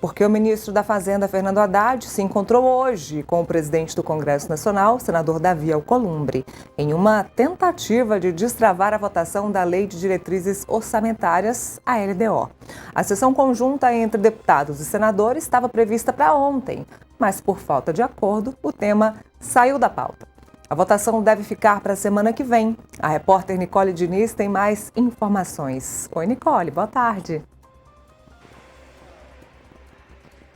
porque o ministro da Fazenda, Fernando Haddad, se encontrou hoje com o presidente do Congresso Nacional, senador Davi Alcolumbre, em uma tentativa de destravar a votação da Lei de Diretrizes Orçamentárias, a LDO. A sessão conjunta entre deputados e senadores estava prevista para ontem, mas por falta de acordo, o tema saiu da pauta. A votação deve ficar para a semana que vem. A repórter Nicole Diniz tem mais informações. Oi, Nicole, boa tarde.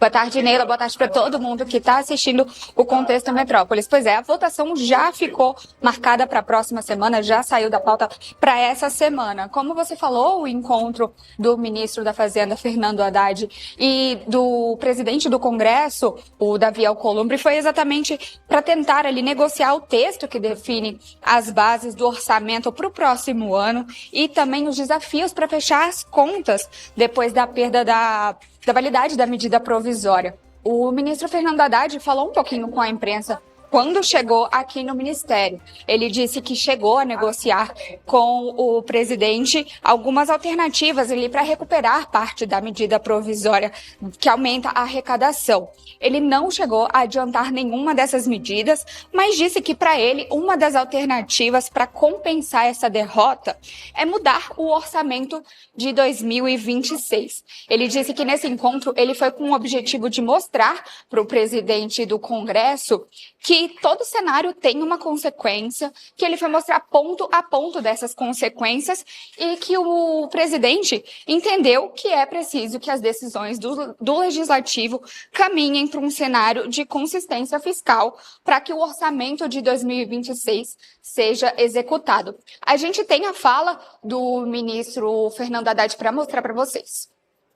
Boa tarde, Neila. Boa tarde para todo mundo que está assistindo o Contexto Metrópolis. Pois é, a votação já ficou marcada para a próxima semana, já saiu da pauta para essa semana. Como você falou, o encontro do ministro da Fazenda, Fernando Haddad, e do presidente do Congresso, o Davi Alcolumbre, foi exatamente para tentar ali negociar o texto que define as bases do orçamento para o próximo ano e também os desafios para fechar as contas depois da perda da validade da medida provisória. O ministro Fernando Haddad falou um pouquinho com a imprensa quando chegou aqui no Ministério. Ele disse que chegou a negociar com o presidente algumas alternativas ali para recuperar parte da medida provisória que aumenta a arrecadação. Ele não chegou a adiantar nenhuma dessas medidas, mas disse que para ele uma das alternativas para compensar essa derrota é mudar o orçamento de 2026. Ele disse que nesse encontro ele foi com o objetivo de mostrar para o presidente do Congresso que todo cenário tem uma consequência, que ele foi mostrar ponto a ponto dessas consequências e que o presidente entendeu que é preciso que as decisões do legislativo caminhem para um cenário de consistência fiscal para que o orçamento de 2026 seja executado. A gente tem a fala do ministro Fernando Haddad para mostrar para vocês.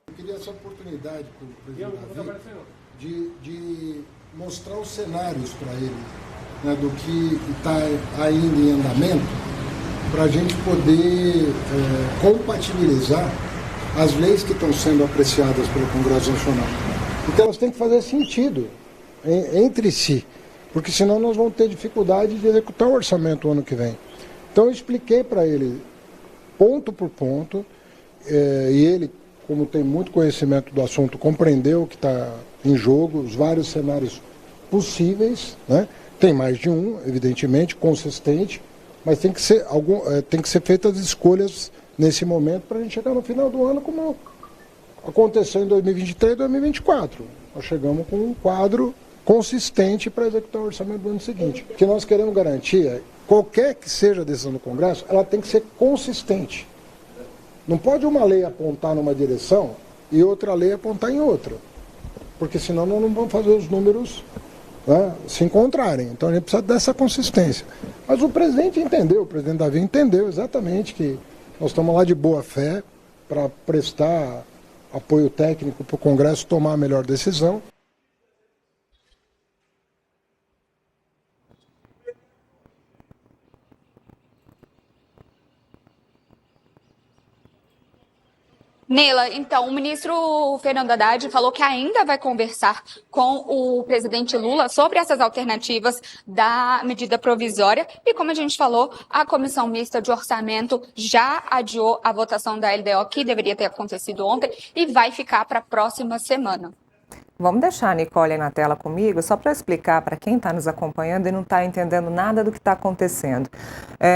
Eu queria essa oportunidade para o presidente Davi de mostrar os cenários para ele, né, do que está ainda em andamento, para a gente poder compatibilizar as leis que estão sendo apreciadas pelo Congresso Nacional. Então elas têm que fazer sentido entre si, porque senão nós vamos ter dificuldade de executar o orçamento o ano que vem. Então eu expliquei para ele, ponto por ponto, e ele, como tem muito conhecimento do assunto, compreendeu o que está em jogo, os vários cenários possíveis, né? Tem mais de um, evidentemente, consistente, mas tem que ser feitas escolhas nesse momento para a gente chegar no final do ano como aconteceu em 2023 e 2024. Nós chegamos com um quadro consistente para executar o orçamento do ano seguinte. O que nós queremos garantir é, qualquer que seja a decisão do Congresso, ela tem que ser consistente. Não pode uma lei apontar numa direção e outra lei apontar em outra, porque senão nós não vamos fazer os números, né, se encontrarem. Então a gente precisa dessa consistência. Mas o presidente entendeu, o presidente Davi entendeu exatamente que nós estamos lá de boa fé para prestar apoio técnico para o Congresso tomar a melhor decisão. Neila, então, o ministro Fernando Haddad falou que ainda vai conversar com o presidente Lula sobre essas alternativas da medida provisória e, como a gente falou, a Comissão Mista de Orçamento já adiou a votação da LDO, que deveria ter acontecido ontem, e vai ficar para a próxima semana. Vamos deixar a Nicole aí na tela comigo, só para explicar para quem está nos acompanhando e não está entendendo nada do que está acontecendo.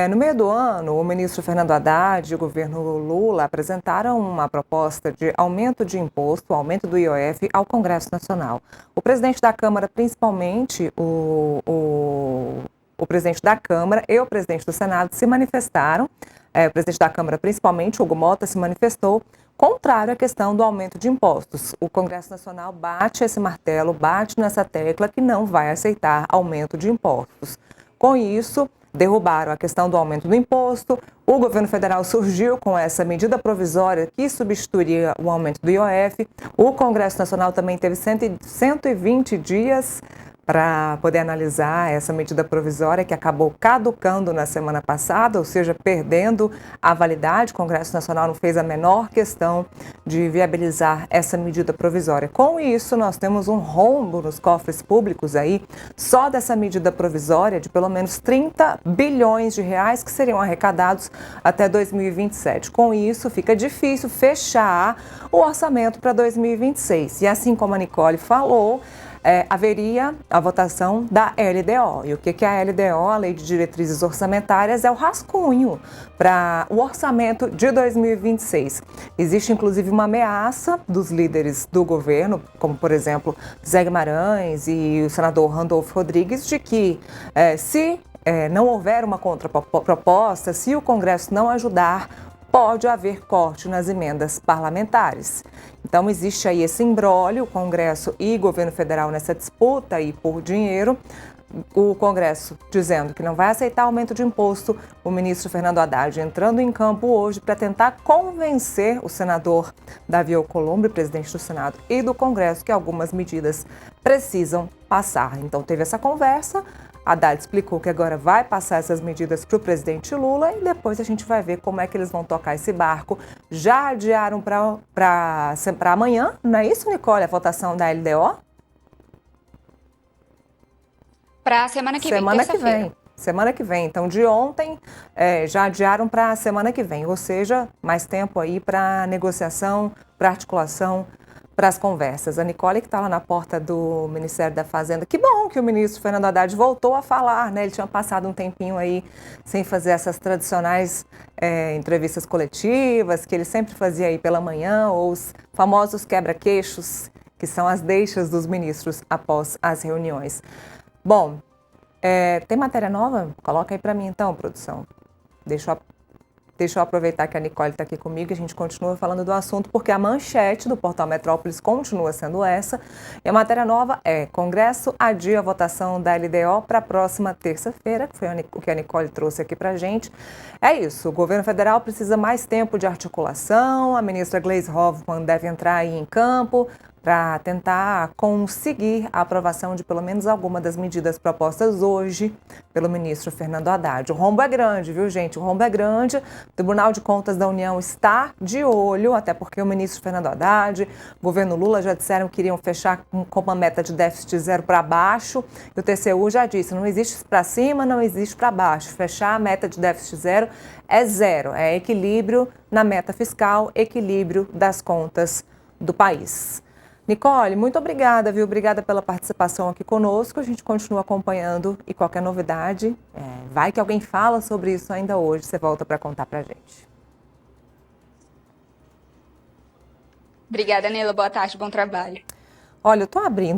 No meio do ano, o ministro Fernando Haddad e o governo Lula apresentaram uma proposta de aumento de imposto, aumento do IOF ao Congresso Nacional. O presidente da Câmara, principalmente o presidente da Câmara e o presidente do Senado se manifestaram. O presidente da Câmara, principalmente, Hugo Mota, se manifestou contrário à questão do aumento de impostos. O Congresso Nacional bate esse martelo, bate nessa tecla que não vai aceitar aumento de impostos. Com isso, derrubaram a questão do aumento do imposto. O governo federal surgiu com essa medida provisória que substituiria o aumento do IOF. O Congresso Nacional também teve 120 dias para poder analisar essa medida provisória que acabou caducando na semana passada, ou seja, perdendo a validade. O Congresso Nacional não fez a menor questão de viabilizar essa medida provisória. Com isso, nós temos um rombo nos cofres públicos aí, só dessa medida provisória, de pelo menos 30 bilhões de reais que seriam arrecadados até 2027. Com isso, fica difícil fechar o orçamento para 2026. E assim como a Nicole falou, haveria a votação da LDO. E o que é a LDO? A Lei de Diretrizes Orçamentárias é o rascunho para o orçamento de 2026. Existe inclusive uma ameaça dos líderes do governo, como por exemplo Zé Guimarães e o senador Randolfo Rodrigues, de que se não houver uma contraproposta, se o Congresso não ajudar, pode haver corte nas emendas parlamentares. Então existe aí esse imbróglio, o Congresso e governo federal nessa disputa aí por dinheiro. O Congresso dizendo que não vai aceitar aumento de imposto, o ministro Fernando Haddad entrando em campo hoje para tentar convencer o senador Davi Alcolumbre, presidente do Senado e do Congresso, que algumas medidas precisam passar. Então teve essa conversa. Haddad explicou que agora vai passar essas medidas para o presidente Lula e depois a gente vai ver como é que eles vão tocar esse barco. Já adiaram para amanhã, não é isso, Nicole, a votação da LDO? Para a semana que vem, terça-feira. Semana que vem. Então, de ontem, já adiaram para a semana que vem. Ou seja, mais tempo aí para negociação, para articulação, para as conversas. A Nicole, que está lá na porta do Ministério da Fazenda, que bom que o ministro Fernando Haddad voltou a falar, né? Ele tinha passado um tempinho aí sem fazer essas tradicionais entrevistas coletivas, que ele sempre fazia aí pela manhã, ou os famosos quebra-queixos, que são as deixas dos ministros após as reuniões. Bom, tem matéria nova? Coloca aí para mim então, produção. Deixa eu aproveitar que a Nicole está aqui comigo e a gente continua falando do assunto, porque a manchete do Portal Metrópolis continua sendo essa. E a matéria nova é: Congresso adia a votação da LDO para a próxima terça-feira, que foi o que a Nicole trouxe aqui para a gente. É isso, o governo federal precisa mais tempo de articulação, a ministra Gleisi Hoffmann deve entrar aí em campo para tentar conseguir a aprovação de pelo menos alguma das medidas propostas hoje pelo ministro Fernando Haddad. O rombo é grande, viu, gente? O rombo é grande. O Tribunal de Contas da União está de olho, até porque o ministro Fernando Haddad, o governo Lula já disseram que iriam fechar com uma meta de déficit zero para baixo. E o TCU já disse, não existe para cima, não existe para baixo. Fechar a meta de déficit zero, é equilíbrio na meta fiscal, equilíbrio das contas do país. Nicole, muito obrigada, viu? Obrigada pela participação aqui conosco. A gente continua acompanhando e qualquer novidade, vai que alguém fala sobre isso ainda hoje, você volta para contar para a gente. Obrigada, Nela. Boa tarde, bom trabalho. Olha, eu estou abrindo